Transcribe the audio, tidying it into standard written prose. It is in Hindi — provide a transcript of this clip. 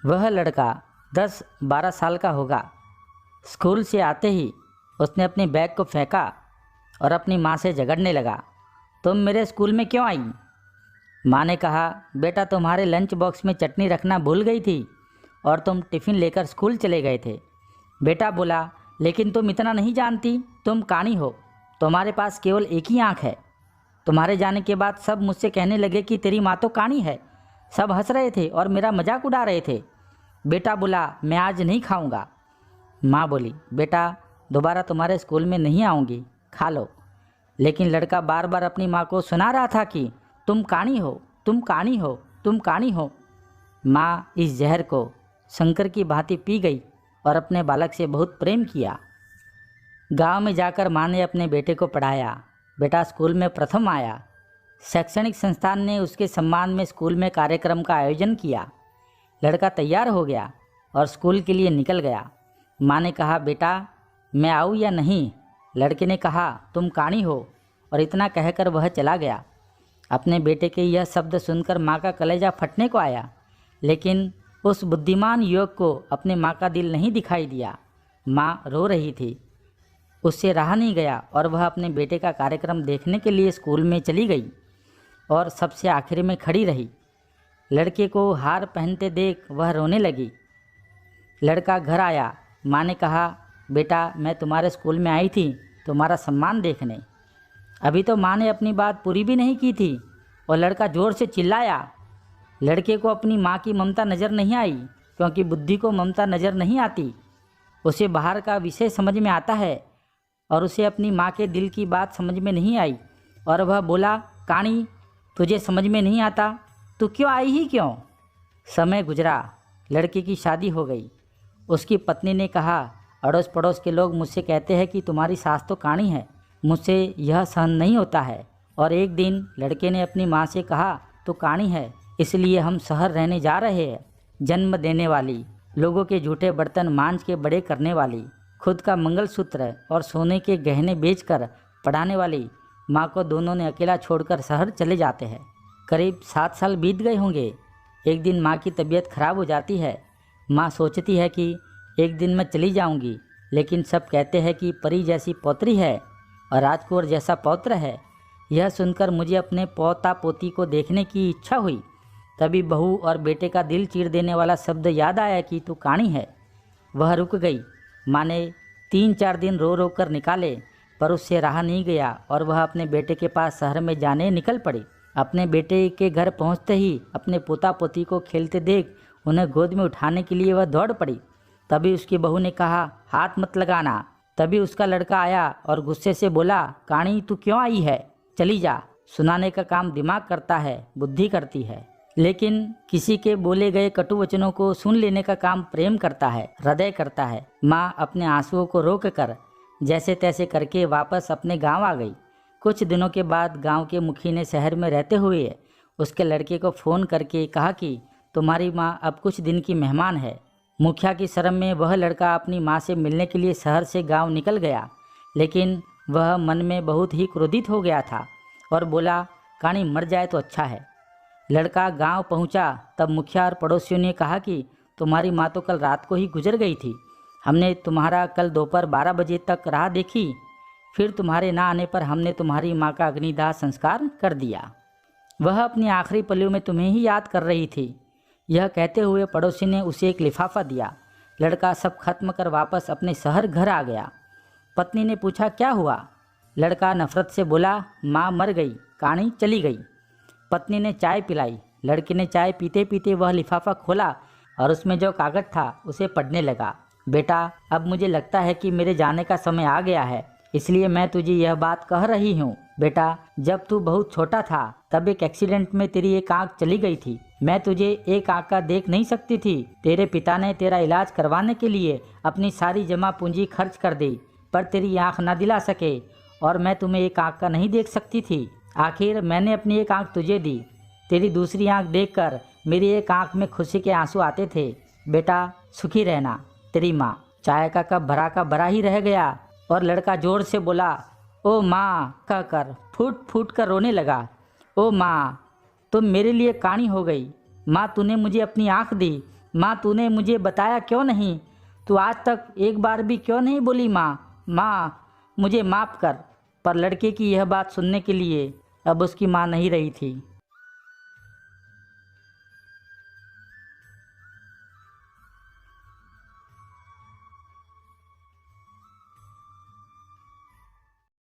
वह लड़का 10-12 साल का होगा। स्कूल से आते ही उसने अपनी बैग को फेंका और अपनी माँ से झगड़ने लगा, तुम मेरे स्कूल में क्यों आई? माँ ने कहा, बेटा तुम्हारे लंच बॉक्स में चटनी रखना भूल गई थी और तुम टिफ़िन लेकर स्कूल चले गए थे। बेटा बोला, लेकिन तुम इतना नहीं जानती, तुम कानी हो, तुम्हारे पास केवल एक ही आँख है। तुम्हारे जाने के बाद सब मुझसे कहने लगे कि तेरी माँ तो कानी है। सब हंस रहे थे और मेरा मजाक उड़ा रहे थे। बेटा बोला, मैं आज नहीं खाऊंगा। माँ बोली, बेटा दोबारा तुम्हारे स्कूल में नहीं आऊँगी, खा लो। लेकिन लड़का बार बार अपनी माँ को सुना रहा था कि तुम कानी हो, तुम कानी हो, तुम कानी हो। माँ इस जहर को शंकर की भांति पी गई और अपने बालक से बहुत प्रेम किया। गांव में जाकर माँ ने अपने बेटे को पढ़ाया। बेटा स्कूल में प्रथम आया। शैक्षणिक संस्थान ने उसके सम्मान में स्कूल में कार्यक्रम का आयोजन किया। लड़का तैयार हो गया और स्कूल के लिए निकल गया। माँ ने कहा, बेटा मैं आऊँ या नहीं? लड़के ने कहा, तुम कानी हो, और इतना कहकर वह चला गया। अपने बेटे के यह शब्द सुनकर माँ का कलेजा फटने को आया, लेकिन उस बुद्धिमान युवक को अपने माँ का दिल नहीं दिखाई दिया। माँ रो रही थी, उससे रहा नहीं गया और वह अपने बेटे का कार्यक्रम देखने के लिए स्कूल में चली गई और सबसे आखिर में खड़ी रही। लड़के को हार पहनते देख वह रोने लगी। लड़का घर आया। माँ ने कहा, बेटा मैं तुम्हारे स्कूल में आई थी तुम्हारा सम्मान देखने। अभी तो माँ ने अपनी बात पूरी भी नहीं की थी और लड़का ज़ोर से चिल्लाया। लड़के को अपनी माँ की ममता नज़र नहीं आई, क्योंकि बुद्धि को ममता नज़र नहीं आती। उसे बाहर का विषय समझ में आता है और उसे अपनी माँ के दिल की बात समझ में नहीं आई और वह बोला, कानी तुझे समझ में नहीं आता, तू क्यों आई ही क्यों? समय गुजरा, लड़के की शादी हो गई। उसकी पत्नी ने कहा, अड़ोस पड़ोस के लोग मुझसे कहते हैं कि तुम्हारी सास तो कानी है, मुझसे यह सहन नहीं होता है। और एक दिन लड़के ने अपनी माँ से कहा, तो कानी है इसलिए हम शहर रहने जा रहे हैं। जन्म देने वाली, लोगों के झूठे बर्तन मांझ के बड़े करने वाली, खुद का मंगलसूत्र और सोने के गहने बेचकर पढ़ाने वाली माँ को दोनों ने अकेला छोड़कर शहर चले जाते हैं। करीब 7 साल बीत गए होंगे। एक दिन माँ की तबीयत खराब हो जाती है। माँ सोचती है कि एक दिन मैं चली जाऊंगी, लेकिन सब कहते हैं कि परी जैसी पौत्री है और राजकुंवर जैसा पौत्र है। यह सुनकर मुझे अपने पोता पोती को देखने की इच्छा हुई। तभी बहू और बेटे का दिल चीर देने वाला शब्द याद आया कि तू कानी है। वह रुक गई। माँ ने 3-4 दिन रो रो कर निकाले, पर उससे रहा नहीं गया और वह अपने बेटे के पास शहर में जाने निकल पड़ी। अपने बेटे के घर पहुंचते ही अपने पोता पोती को खेलते देख उन्हें गोद में उठाने के लिए वह दौड़ पड़ी। तभी उसकी बहू ने कहा, हाथ मत लगाना। तभी उसका लड़का आया और गुस्से से बोला, कानी तू क्यों आई है? चली जा। सुनाने का काम दिमाग करता है, बुद्धि करती है, लेकिन किसी के बोले गए कटु वचनों को सुन लेने का काम प्रेम करता है, हृदय करता है। माँ अपने आंसुओं को रोक कर जैसे तैसे करके वापस अपने गांव आ गई। कुछ दिनों के बाद गांव के मुखी ने शहर में रहते हुए उसके लड़के को फ़ोन करके कहा कि तुम्हारी माँ अब कुछ दिन की मेहमान है। मुखिया की शर्म में वह लड़का अपनी माँ से मिलने के लिए शहर से गांव निकल गया, लेकिन वह मन में बहुत ही क्रोधित हो गया था और बोला, कानी मर जाए तो अच्छा है। लड़का गांव पहुंचा तब मुखिया और पड़ोसियों ने कहा कि तुम्हारी माँ तो कल रात को ही गुजर गई थी। हमने तुम्हारा कल दोपहर 12 बजे तक राह देखी, फिर तुम्हारे ना आने पर हमने तुम्हारी माँ का अग्निदाह संस्कार कर दिया। वह अपनी आखिरी पलों में तुम्हें ही याद कर रही थी। यह कहते हुए पड़ोसी ने उसे एक लिफाफा दिया। लड़का सब खत्म कर वापस अपने शहर घर आ गया। पत्नी ने पूछा, क्या हुआ? लड़का नफरत से बोला, माँ मर गई, कानी चली गई। पत्नी ने चाय पिलाई। लड़के ने चाय पीते पीते वह लिफाफा खोला और उसमें जो कागज़ था उसे पढ़ने लगा। बेटा अब मुझे लगता है कि मेरे जाने का समय आ गया है, इसलिए मैं तुझे यह बात कह रही हूँ। बेटा जब तू बहुत छोटा था तब एक एक्सीडेंट में तेरी एक आँख चली गई थी। मैं तुझे एक आँख का देख नहीं सकती थी। तेरे पिता ने तेरा इलाज करवाने के लिए अपनी सारी जमा पूंजी खर्च कर दी, पर तेरी आँख ना दिला सके और मैं तुम्हें एक आँख का नहीं देख सकती थी। आखिर मैंने अपनी एक आँख तुझे दी। तेरी दूसरी आँख देखकर मेरी एक आँख में खुशी के आंसू आते थे। बेटा सुखी रहना, तेरी माँ। चाय का कप भरा का भरा ही रह गया और लड़का जोर से बोला, ओ माँ कहकर फूट फूट कर रोने लगा। ओ माँ तुम मेरे लिए कानी हो गई। माँ तूने मुझे अपनी आँख दी, माँ तूने मुझे बताया क्यों नहीं? तू आज तक एक बार भी क्यों नहीं बोली माँ? माँ मुझे माफ़ कर। पर लड़के की यह बात सुनने के लिए अब उसकी माँ नहीं रही थी।